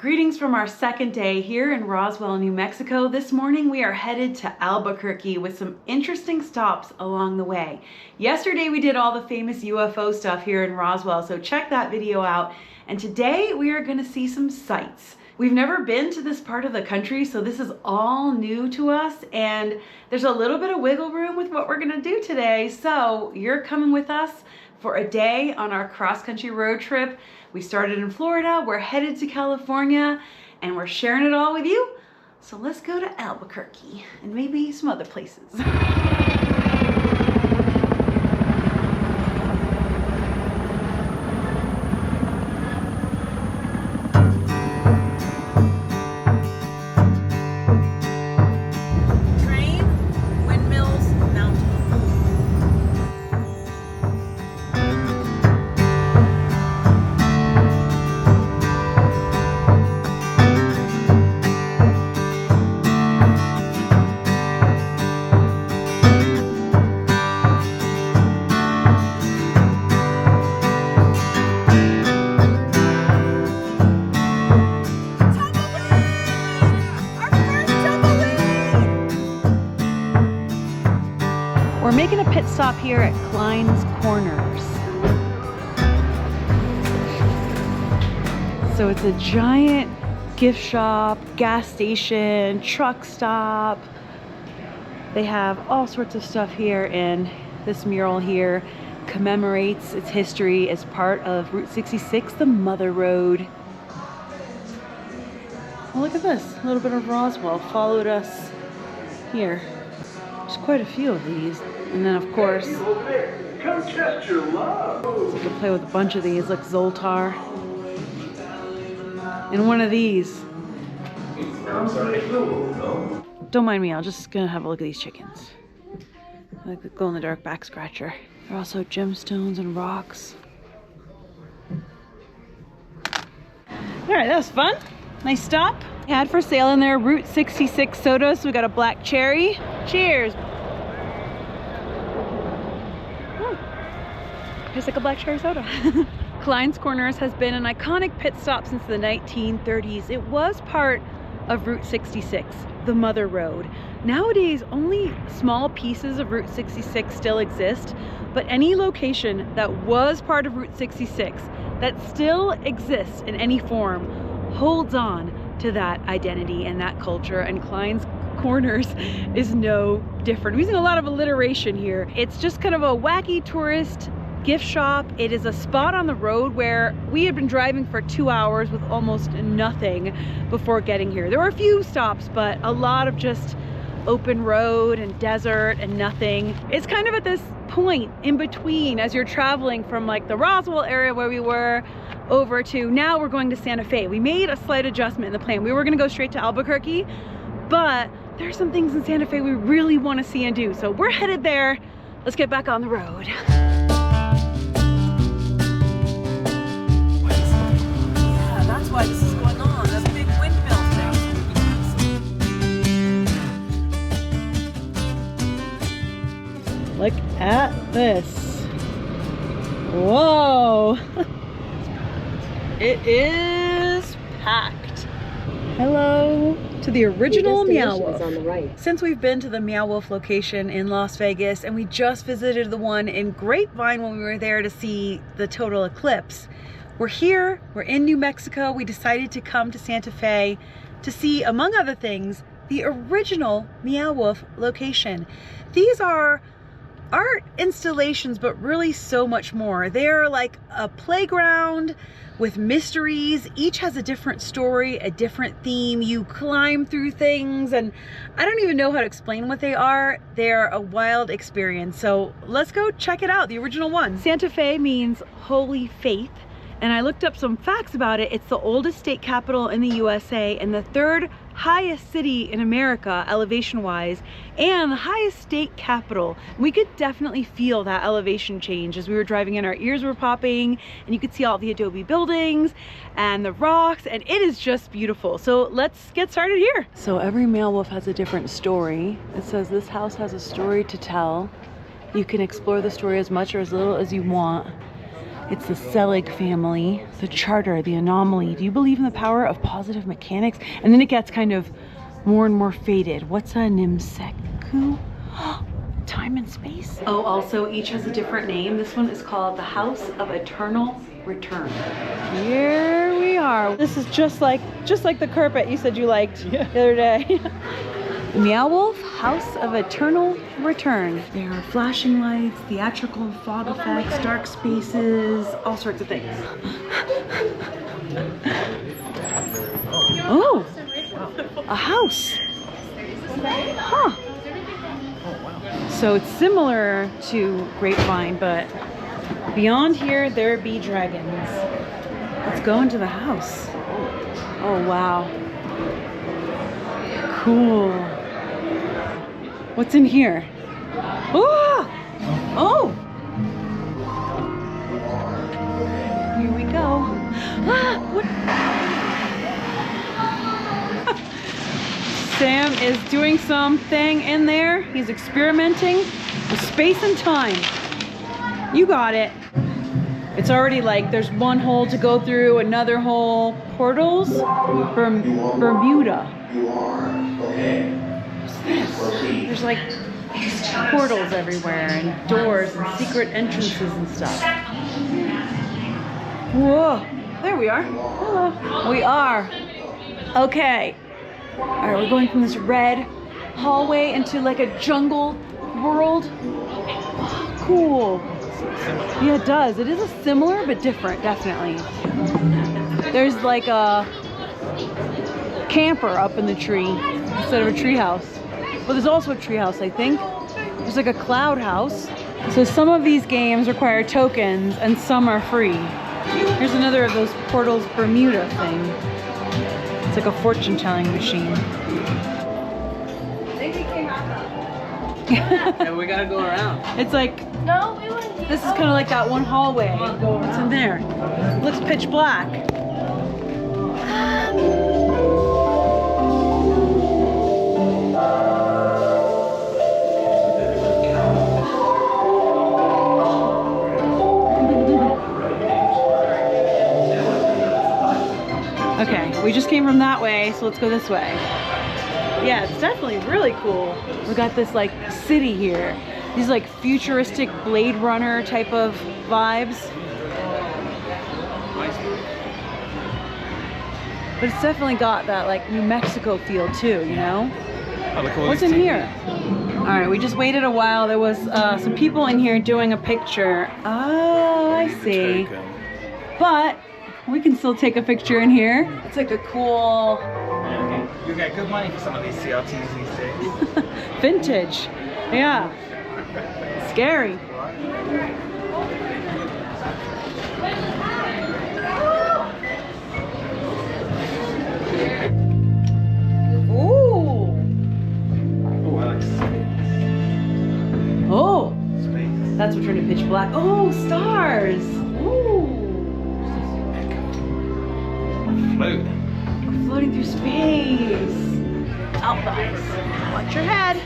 Greetings from our second day here in Roswell, New Mexico. This morning we are headed to Albuquerque with some interesting stops along the way. Yesterday we did all the famous UFO stuff here in Roswell, so check that video out. And today we are going to see some sights. We've never been to this part of the country, so this is all new to us, and there's a little bit of wiggle room with what we're going to do today. So you're coming with us for a day on our cross-country road trip. We started in Florida, we're headed to California, and we're sharing it all with you. So let's go to Albuquerque and maybe some other places. We're making a pit stop here at Cline's Corners. So it's a giant gift shop, gas station, truck stop. They have all sorts of stuff here, and this mural here commemorates its history as part of Route 66, the Mother Road. Oh, look at this, a little bit of Roswell followed us here. There's quite a few of these. And then of course, come test your love. So you can play with a bunch of these, like Zoltar. And one of these. I'm sorry. Don't mind me, I'm just gonna have a look at these chickens. Like the glow-in-the-dark back scratcher. There are also gemstones and rocks. Alright, that was fun. Nice stop. Had for sale in there Route 66 soda, so we got a black cherry. Cheers. Tastes like a black cherry soda. Cline's Corners has been an iconic pit stop since the 1930s. It was part of Route 66, the Mother Road. Nowadays, only small pieces of Route 66 still exist, but any location that was part of Route 66 that still exists in any form holds on to that identity and that culture, and Cline's Corners is no different. I'm using a lot of alliteration here. It's just kind of a wacky tourist gift shop. It is a spot on the road where we had been driving for 2 hours with almost nothing before getting here. There were a few stops, but a lot of just open road and desert and nothing. It's kind of at this point in between as you're traveling from like the Roswell area where we were over to now we're going to Santa Fe. We made a slight adjustment in the plan. We were going to go straight to Albuquerque, but there's some things in Santa Fe we really want to see and do. So we're headed there. Let's get back on the road. Why this is going on. There's a big windmill thing. Look at this. Whoa. It is packed. Hello to the original Meow Wolf. On the right. Since we've been to the Meow Wolf location in Las Vegas, and we just visited the one in Grapevine when we were there to see the total eclipse, we're here, we're in New Mexico. We decided to come to Santa Fe to see, among other things, the original Meow Wolf location. These are art installations, but really so much more. They're like a playground with mysteries. Each has a different story, a different theme. You climb through things, and I don't even know how to explain what they are. They're a wild experience. So let's go check it out, the original one. Santa Fe means holy faith. And I looked up some facts about it. It's the oldest state capital in the USA and the third highest city in America elevation-wise, and the highest state capital. We could definitely feel that elevation change as we were driving in. Our ears were popping, and you could see all the adobe buildings and the rocks, and it is just beautiful. So let's get started here. So every Meow Wolf has a different story. It says this house has a story to tell. You can explore the story as much or as little as you want. It's the Selig family, the charter, the anomaly. Do you believe in the power of positive mechanics? And then it gets kind of more and more faded. What's a Nimseku? Time and space. Oh, also each has a different name. This one is called the House of Eternal Return. Here we are. This is just like the carpet you said you liked the other day. Meow Wolf, House of Eternal Return. There are flashing lights, theatrical fog effects, dark spaces, all sorts of things. Oh, a house. Huh. So it's similar to Grapevine, but beyond here, there be dragons. Let's go into the house. Oh, wow. Cool. What's in here? Oh! Oh! Here we go. Ah! What? Sam is doing something in there. He's experimenting with space and time. You got it. It's already like there's one hole to go through, another hole. Portals? Bermuda. What's this? There's like portals everywhere and doors and secret entrances and stuff. Whoa, there we are. Hello. We are. Okay. All right, we're going from this red hallway into like a jungle world. Cool. Yeah, it does. It is a similar but different, definitely. There's like a camper up in the tree instead of a tree house. Well, there's also a tree house, I think. There's like a cloud house. So some of these games require tokens and some are free. Here's another of those Portals Bermuda thing. It's like a fortune-telling machine. Yeah, we gotta go around. It's like, No, we wouldn't. this is kind of like that one hallway. What's in there? It looks pitch black. Okay, we just came from that way, so let's go this way. Yeah, it's definitely really cool. We got this like city here. These like futuristic Blade Runner type of vibes. But it's definitely got that like New Mexico feel too, you know? What's in here? All right, we just waited a while. There was some people in here doing a picture. Oh, I see. But we can still take a picture in here. It's like a cool... You get good money for some of these CRTs these days. Vintage. Yeah. Scary. Ooh. Oh, I like space. Oh. Space. That's what turned to pitch black. Oh, stars. Ooh. Floating. We're floating through space. Alphas. Watch your head.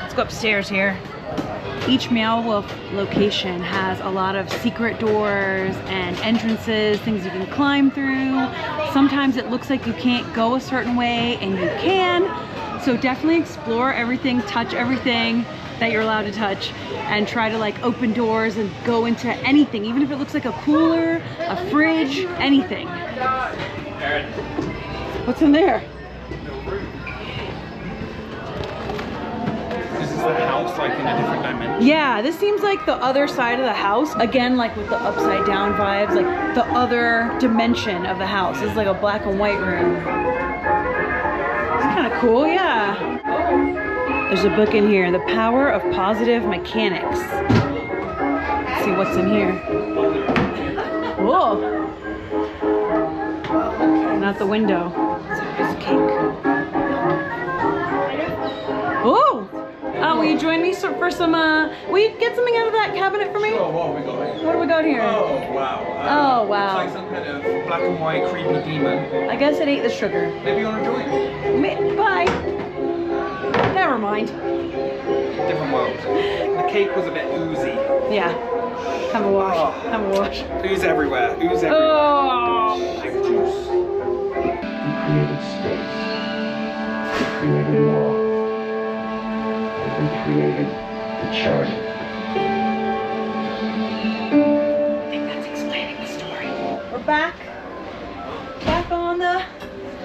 Let's go upstairs here. Each Meow Wolf location has a lot of secret doors and entrances, things you can climb through. Sometimes it looks like you can't go a certain way and you can. So definitely explore everything, touch everything that you're allowed to touch, and try to like open doors and go into anything, even if it looks like a cooler, a fridge, anything. What's in there? This is the house like in a different dimension. Yeah, this seems like the other side of the house. Again, like with the upside down vibes, like the other dimension of the house. This is like a black and white room. It's kind of cool, yeah. There's a book in here, The Power of Positive Mechanics. Let's see what's in here. Whoa. And out the window, there's a cake. Oh! Will you join me for some, will you get something out of that cabinet for me? Oh, what have we got here? What do we got here? Oh, wow. Oh, wow. It's like some kind of black and white creepy demon. I guess it ate the sugar. Maybe you want to join? Bye. Never mind. Different world. The cake was a bit oozy. Yeah. Have a wash. Oh. Have a wash. Ooze everywhere. Ooze everywhere. Oh. Like juice. He created space. He created law. And he created the charter. I think that's explaining the story. We're back on the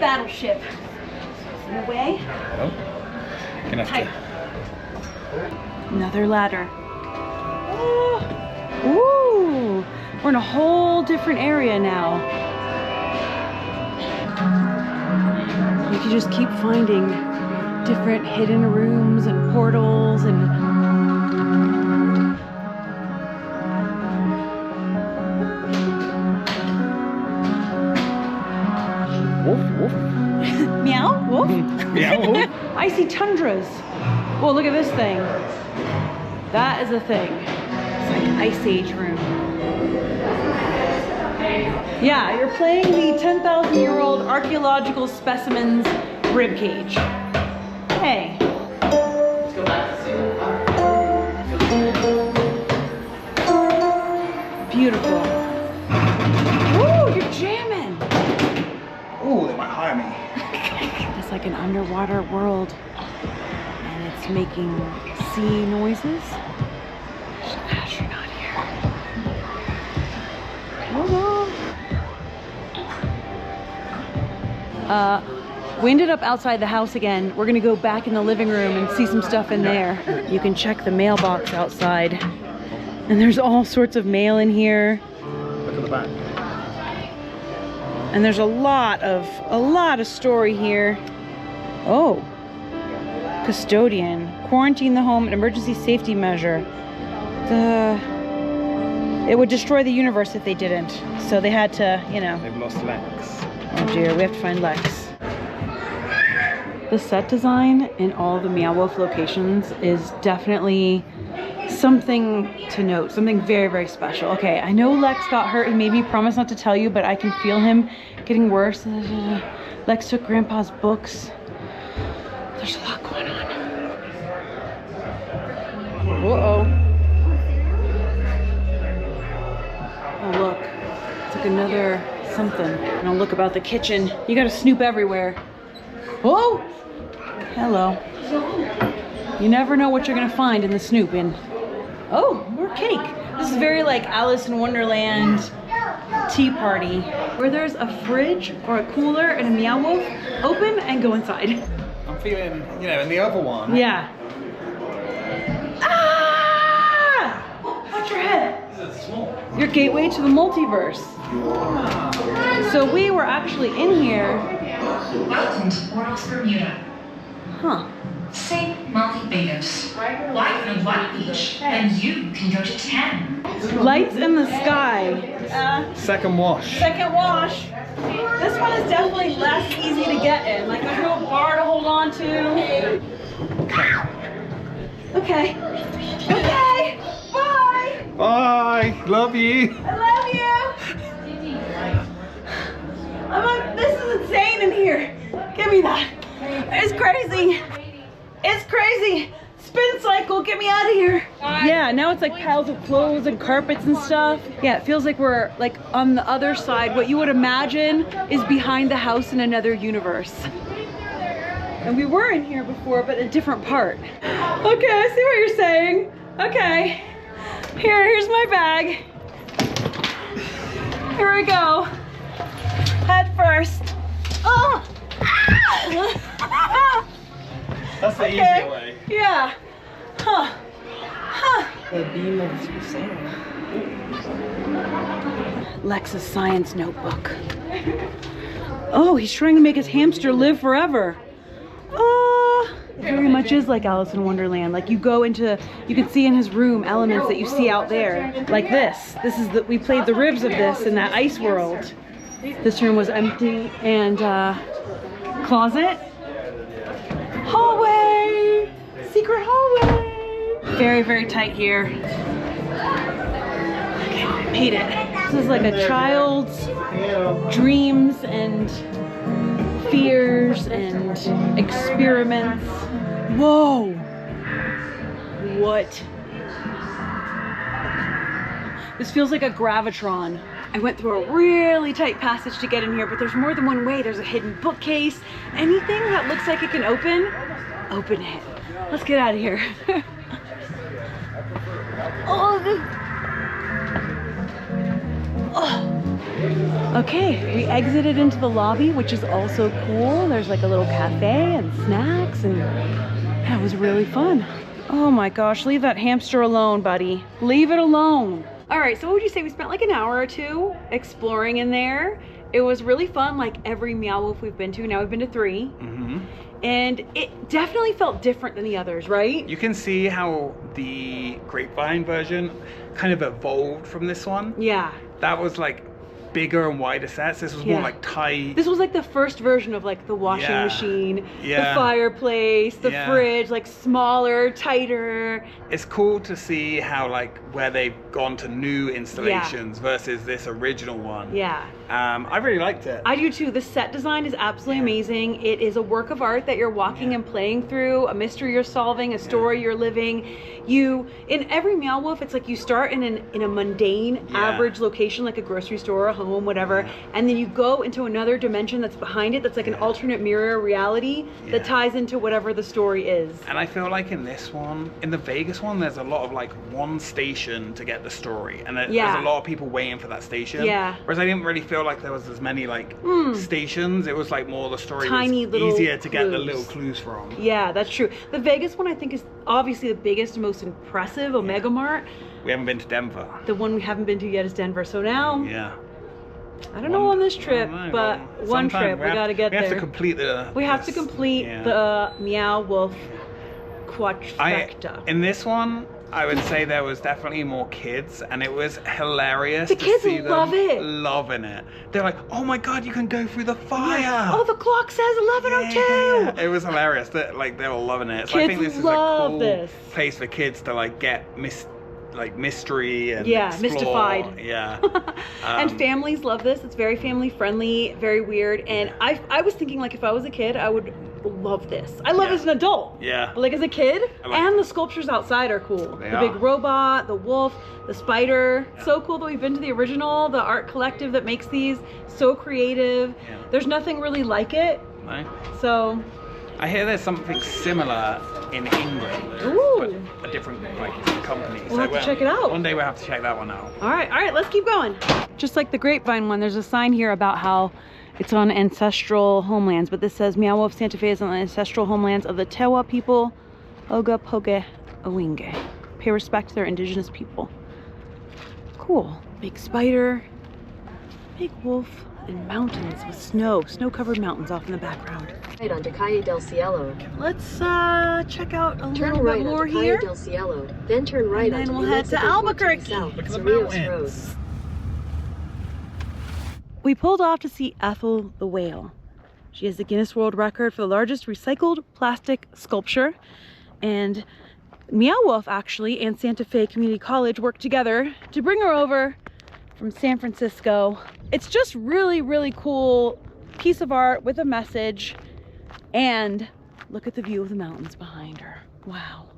battleship. In a way. Oh. Gonna have Tight. Another ladder. Oh. Ooh, we're in a whole different area now. You can just keep finding different hidden rooms and portals and Woof, woof. meow, woof. Yeah, woof. Icy tundras. Whoa, look at this thing. That is a thing. It's like Ice Age room. Yeah, you're playing the 10,000-year-old archaeological specimens rib cage. Hey. Let's go back to Beautiful. Ooh, you're jamming. Oh, they might hire me. It's like an underwater world. And it's making sea noises. There's an astronaut here. Hello. We ended up outside the house again. We're gonna go back in the living room and see some stuff in there. You can check the mailbox outside. And there's all sorts of mail in here. Look at the back. And there's a lot of story here. Oh, custodian, quarantine the home, an emergency safety measure. It would destroy the universe if they didn't. So they had to, you know. They've lost Lex. Oh dear, we have to find Lex. The set design in all the Meow Wolf locations is definitely something to note, something very, very special. Okay, I know Lex got hurt. He made me promise not to tell you, but I can feel him getting worse. Lex took Grandpa's books. There's a lot going on. Uh-oh. Oh, look. It's like another something. And I'll look about the kitchen. You gotta snoop everywhere. Whoa! Hello. You never know what you're gonna find in the snooping. Oh, more cake. This is very like Alice in Wonderland tea party. Where there's a fridge or a cooler and a Meow Wolf, open and go inside. I'm feeling, you know, in the other one. Yeah. Ah! Watch your head. This is small. Your gateway to the multiverse. So we were actually in here. Welcome to Portals Bermuda. Huh. Say multi-betas. Light and white each, and you can go to 10. Lights in the sky. Second wash. Second wash. This one is definitely less easy to get in. Like there's no bar to hold on to. Okay. Okay. Bye. Bye. Love you. I love you. This is insane in here. Give me that. It's crazy. It's crazy. Spin cycle, get me out of here. Yeah, now it's like piles of clothes and carpets and stuff. Yeah, it feels like we're like on the other side. What you would imagine is behind the house in another universe. And we were in here before, but a different part. Okay, I see what you're saying. Okay, here's my bag. Here we go. Head first. Oh! That's the Okay. easier way. Yeah. Huh. Huh. Lex's science notebook. Oh, he's trying to make his hamster live forever. It very much is like Alice in Wonderland. Like you go into, you can see in his room elements that you see out there. Like this. This is we played the ribs of this in that ice world. This room was empty and closet. Hallway! Secret hallway! Very, very tight here. Okay, I made it. This is like a child's dreams and fears and experiments. Whoa. What? This feels like a gravitron. I went through a really tight passage to get in here, but there's more than one way. There's a hidden bookcase. Anything that looks like it can open, open it. Let's get out of here. Okay, we exited into the lobby, which is also cool. There's like a little cafe and snacks, and that was really fun. Oh my gosh, leave that hamster alone, buddy. Leave it alone. All right, so what would you say? We spent like an hour or two exploring in there. It was really fun, like every Meow Wolf we've been to. Now we've been to 3. And it definitely felt different than the others, right? You can see how the Grapevine version kind of evolved from this one. Yeah. That was like bigger and wider sets. This was more like tight. This was like the first version of like the washing machine, the fireplace, the fridge, like smaller, tighter. It's cool to see how like where they've gone to new installations versus this original one. Yeah. I really liked it. I do too. The set design is absolutely amazing. It is a work of art that you're walking and playing through, a mystery you're solving, a story you're living. In every Meow Wolf, it's like you start in a mundane, average location, like a grocery store, a home, whatever, and then you go into another dimension that's behind it, that's like an alternate mirror reality that ties into whatever the story is. And I feel like in this one, in the Vegas one, there's a lot of like one station to get the story, and there's a lot of people waiting for that station. Yeah. Whereas I didn't really feel like there was as many like stations. It was like more the story Tiny was easier to get the little clues from. Yeah, that's true. The Vegas one I think is obviously the biggest and most impressive, Omega Mart. We haven't been to Denver. The one we haven't been to yet is Denver. So now, I don't know on this trip, but one trip we got to get there. We have to complete the. We have to complete the Meow Wolf quadrifecta. In this one, I would say there was definitely more kids, and it was hilarious. The kids love it. Loving it. They're like, "Oh my god, you can go through the fire!" Yeah. Oh, the clock says 11:02. It was hilarious. They were loving it. So Kids I think this is a cool place for kids to like get mystery and explore. Mystified. Yeah. And families love this. It's very family friendly, very weird. And I was thinking like if I was a kid, I would love this. I love it as an adult. Yeah. But like as a kid, and the sculptures outside are cool. The big robot, the wolf, the spider. Yeah. So cool that we've been to the original, the art collective that makes these. So creative. Yeah. There's nothing really like it. No. So I hear there's something similar in England, but a different company. We'll have to check it out. One day we'll have to check that one out. All right, let's keep going. Just like the Grapevine one, there's a sign here about how it's on ancestral homelands, but this says Meow Wolf Santa Fe is on the ancestral homelands of the Tewa people, Oga Poge Awinge. Pay respect to their indigenous people. Cool. Big spider, big wolf, and mountains with snow-covered mountains off in the background. Right onto Calle del Cielo. Let's check out a little bit more here. Calle del Cielo. Then turn right and then we'll head to Albuquerque. Look at the mountains. We pulled off to see Ethyl the whale. She has the Guinness World Record for the largest recycled plastic sculpture. And Meow Wolf actually and Santa Fe Community College worked together to bring her over from San Francisco. It's just really, really cool piece of art with a message. And look at the view of the mountains behind her. Wow.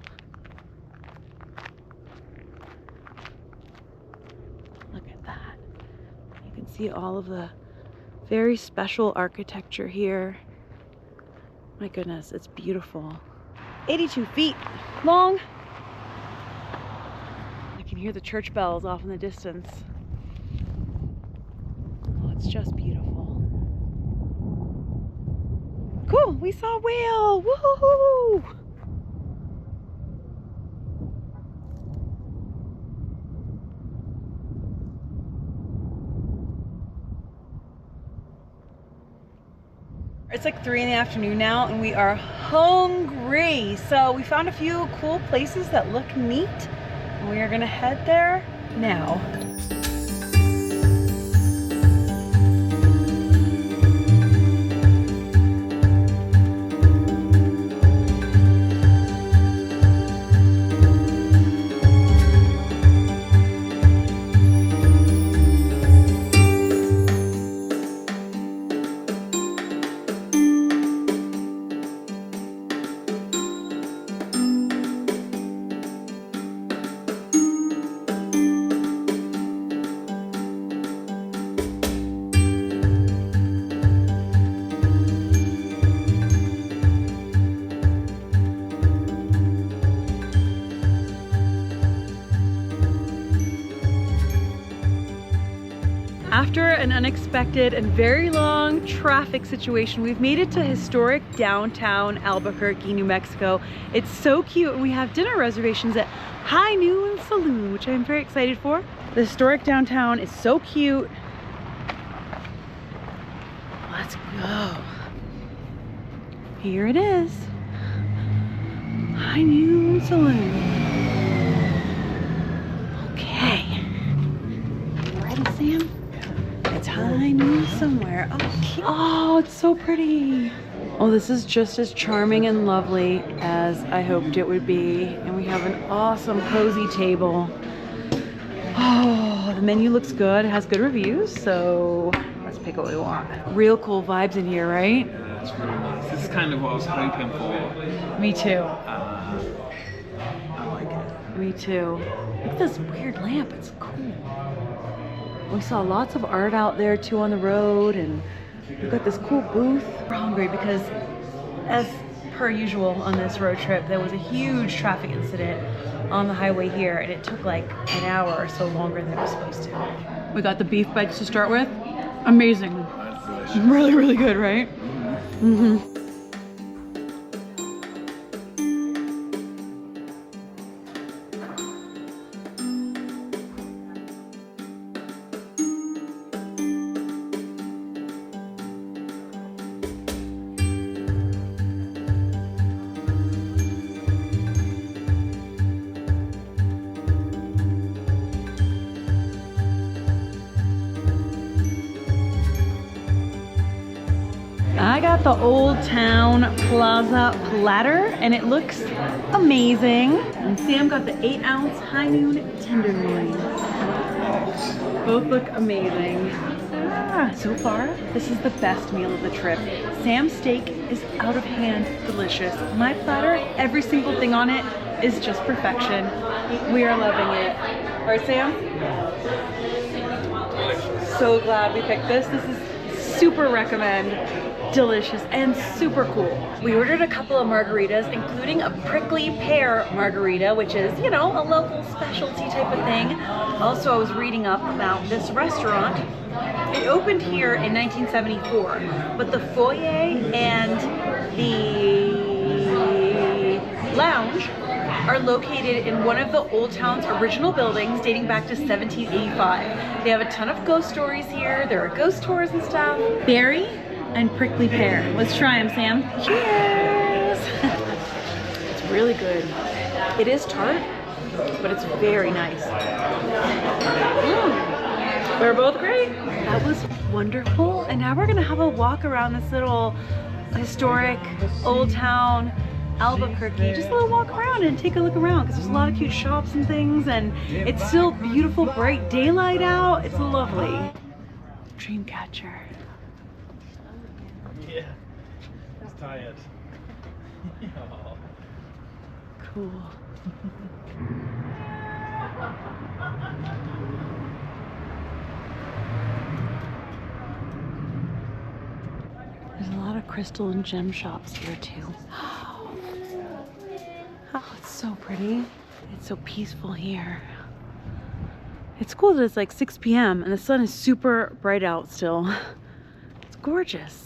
Look at that. You can see all of the very special architecture here. My goodness, it's beautiful. 82 feet long. I can hear the church bells off in the distance. Oh, it's just beautiful. Cool, we saw a whale, woohoo! It's like 3 in the afternoon now and we are hungry. So we found a few cool places that look neat and we are gonna head there now. After an unexpected and very long traffic situation, we've made it to historic downtown Albuquerque, New Mexico. It's so cute, and we have dinner reservations at High Noon Saloon, which I'm very excited for. The historic downtown is so cute. Let's go. Here it is. High Noon Saloon. Okay. You ready, Sam? It's high noon somewhere. Okay. Oh, it's so pretty. Oh, this is just as charming and lovely as I hoped it would be. And we have an awesome cozy table. Oh, the menu looks good. It has good reviews, so let's pick what we want. Real cool vibes in here, right? Yeah, it's really nice. This is kind of what I was hoping for. Me too. I like it. Me too. Look at this weird lamp. It's cool. We saw lots of art out there too on the road, and we've got this cool booth. We're hungry because, as per usual on this road trip, there was a huge traffic incident on the highway here, and it took like an hour or so longer than it was supposed to. We got the beef bites to start with. Amazing. That's delicious. Really, really good, right? Mm-hmm. I got the Old Town Plaza platter, and it looks amazing. And Sam got the 8-ounce High Noon tenderloin. Both look amazing. So far, this is the best meal of the trip. Sam's steak is out of hand delicious. My platter, every single thing on it is just perfection. We are loving it. Right, Sam? So glad we picked this. This is super recommend. Delicious and super cool. We ordered a couple of margaritas, including a prickly pear margarita, which is, you know, a local specialty type of thing. Also, I was reading up about this restaurant. It opened here in 1974, but the foyer and the lounge are located in one of the Old Town's original buildings dating back to 1785. They have a ton of ghost stories here. There are ghost tours and stuff. Berry and prickly pear. Let's try them, Sam. Cheers! It's really good. It is tart, but it's very nice. They're both great. That was wonderful. And now we're gonna have a walk around this little historic Old Town Albuquerque. Just a little walk around and take a look around, because there's a lot of cute shops and things, and it's still beautiful, bright daylight out. It's lovely. Dreamcatcher. Yeah, he's tired. Cool. There's a lot of crystal and gem shops here too. Oh, it's so pretty. It's so peaceful here. It's cool that it's like 6 p.m. and the sun is super bright out still. It's gorgeous.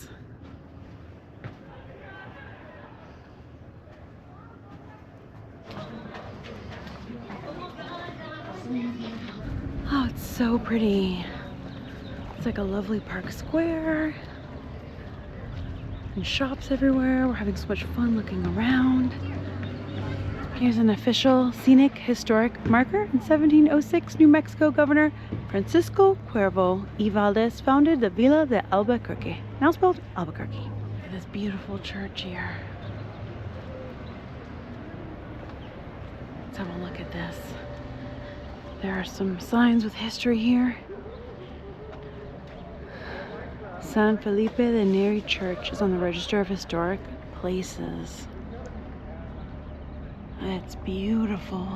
Oh, it's so pretty. It's like a lovely park square and shops everywhere. We're having so much fun looking around. Here's an official scenic historic marker. In 1706, New Mexico Governor Francisco Cuervo y Valdez founded the Villa de Albuquerque, now spelled Albuquerque. Look at this beautiful church here. Let's have a look at this. There are some signs with history here. San Felipe de Neri Church is on the Register of Historic Places. It's beautiful.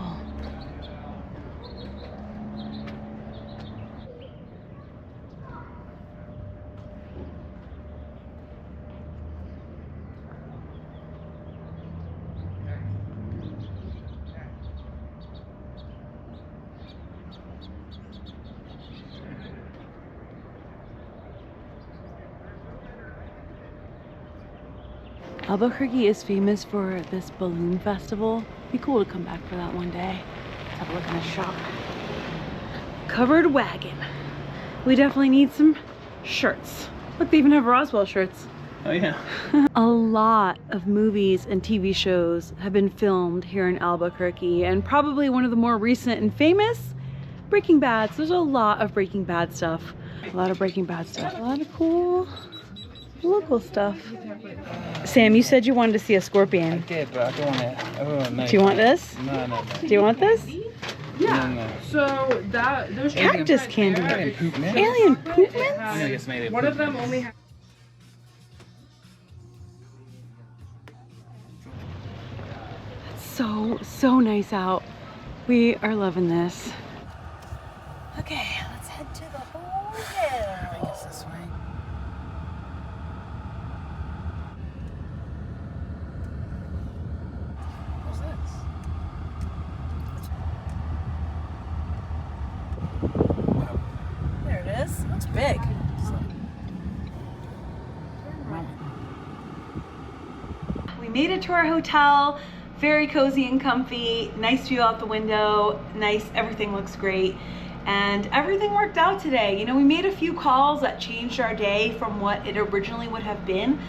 Albuquerque is famous for this balloon festival. Be cool to come back for that one day. Let's have a look in the shop. Covered wagon. We definitely need some shirts. Look, they even have Roswell shirts. Oh yeah. A lot of movies and TV shows have been filmed here in Albuquerque, and probably one of the more recent and famous, Breaking Bad. So there's a lot of Breaking Bad stuff. A lot of Breaking Bad stuff. A lot of cool local stuff. Sam, you said you wanted to see a scorpion. I did, but I don't want it. Oh, no. Do you want this? No. Do you want this? Yeah. No. So those Cactus candy. Alien poop mints? Alien poop mints? I think it's made of one of poop them mints. only has. So nice out. We are loving this. Okay, let's head to the hotel. I guess this way. What's this? There it is. Looks big. We made it to our hotel. Very cozy and comfy. Nice view out the window. Nice, everything looks great. And everything worked out today. You know, we made a few calls that changed our day from what it originally would have been.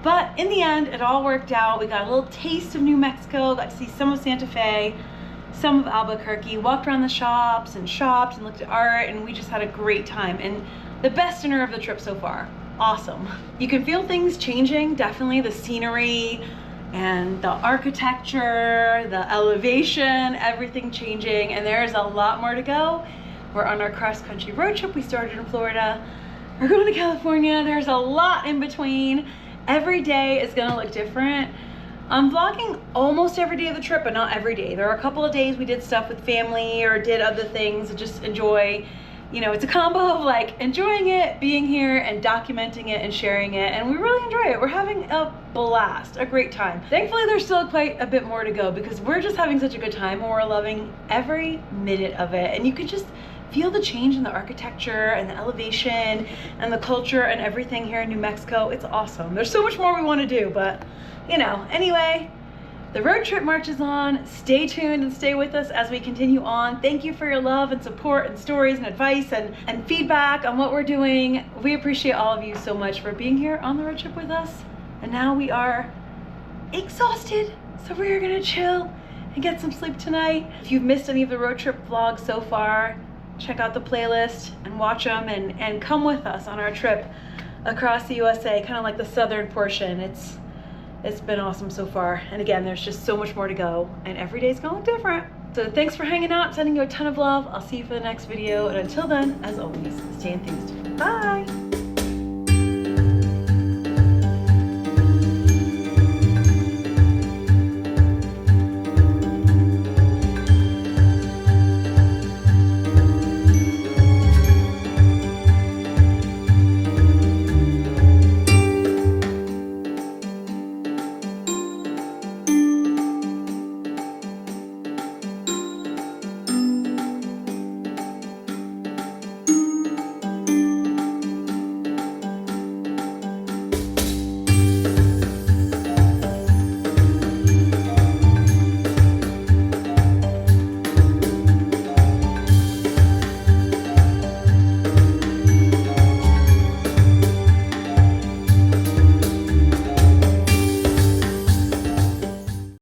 But in the end, it all worked out. We got a little taste of New Mexico, got to see some of Santa Fe, some of Albuquerque, walked around the shops and shopped and looked at art, and we just had a great time. And the best dinner of the trip so far. Awesome. You can feel things changing, definitely. The scenery and the architecture, the elevation, everything changing, and there's a lot more to go. We're on our cross-country road trip. We started in Florida. We're going to California. There's a lot in between. Every day is gonna look different. I'm vlogging almost every day of the trip, but not every day. There are a couple of days we did stuff with family or did other things to just enjoy. You know, it's a combo of like enjoying it, being here, and documenting it and sharing it, and we really enjoy it. We're having a blast, a great time. Thankfully, there's still quite a bit more to go because we're just having such a good time and we're loving every minute of it. And you could just feel the change in the architecture and the elevation and the culture and everything here in New Mexico. It's awesome. There's so much more we want to do, but you know, anyway, the road trip marches on. Stay tuned and stay with us as we continue on. Thank you for your love and support and stories and advice and feedback on what we're doing. We appreciate all of you so much for being here on the road trip with us. And now we are exhausted, so we're gonna chill and get some sleep tonight. If you've missed any of the road trip vlogs so far, check out the playlist and watch them and come with us on our trip across the USA, kind of like the southern portion. It's been awesome so far. And again, there's just so much more to go and every day's gonna look different. So thanks for hanging out, sending you a ton of love. I'll see you for the next video. And until then, as always, stay enthused. Bye.